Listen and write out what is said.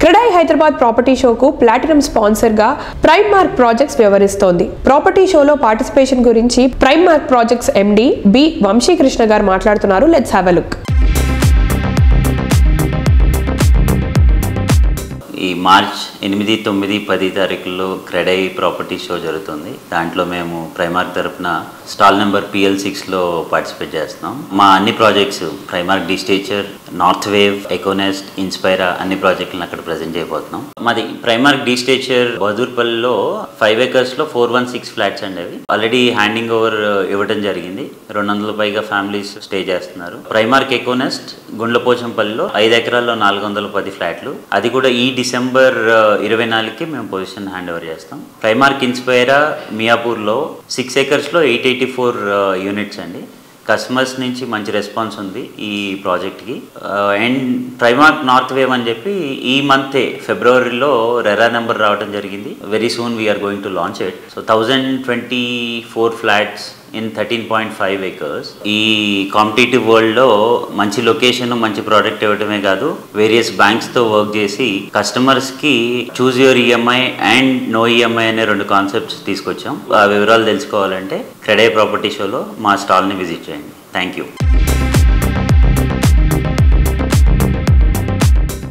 CREDAI Hyderabad property షోకు platinum sponsor గా Prime Mark projects వ్యవహరిస్తోంది. ప్రాపర్టీ షోలో పార్టిసిపేషన్ గురించి Prime Mark projects MD B Vamshikrishna గారు మాట్లాడుతున్నారు. Let's have a look. ఈ మార్చ్ 8, 9, 10 తారీఖుల్లో క్రెడాయి ప్రాపర్టీ షో జరుగుతుంది. దాంట్లో మేము ప్రైమార్క్ తరఫున స్టాల్ నెంబర్ PL6లో పార్టిసిపేట్ చేస్తున్నాం. మా అన్ని ప్రాజెక్ట్స్ ప్రైమార్క్ డిస్టేచర్, నార్త్ వేవ్, ఎకోనెస్ట్, ఇన్స్పైరా అన్ని ప్రాజెక్టులను అక్కడ ప్రజెంట్ చేయబోతున్నాం. మాది ప్రైమార్క్ డిస్టేచర్ బహదూర్పల్లిలో 5 acres 416 ఫ్లాట్స్ అండి. అవి ఆల్రెడీ హ్యాండింగ్ ఓవర్ ఇవ్వడం జరిగింది. 200 పైగా ఫ్యామిలీస్ స్టే చేస్తున్నారు. ప్రైమార్క్ ఎకోనెస్ట్ గుండ్లపోచంపల్లిలో 5 ఎకరాల్లో 410 ఫ్లాట్లు. అది కూడా ఈ డిసెంబర్ 24కి మేము పొజిషన్ హ్యాండ్ ఓవర్ చేస్తాం. ప్రైమార్క్ ఇన్స్పైరా మియాపూర్లో 6 acres 884 యూనిట్స్ అండి. కస్టమర్స్ నుంచి మంచి రెస్పాన్స్ ఉంది ఈ ప్రాజెక్ట్కి. అండ్ ప్రైమార్క్ నార్త్ వేవ్ అని చెప్పి ఈ మంతే ఫిబ్రవరిలో రెరా నెంబర్ రావడం జరిగింది. Very soon we're going to launch it. So 1024 flats in 13.5 acres. ఈ కాంపిటేటివ్ వరల్డ్లో మంచి లొకేషన్, మంచి ప్రోడక్ట్ ఇవ్వడమే కాదు, వేరియస్ బ్యాంక్స్తో వర్క్ చేసి కస్టమర్స్కి choose your EMI and no EMI అనే 2 కాన్సెప్ట్స్ తీసుకొచ్చాం. ఆ వివరాలు తెలుసుకోవాలంటే క్రెడాయి ప్రాపర్టీ షోలో మా స్టాల్ని విజిట్ చేయండి. Thank you.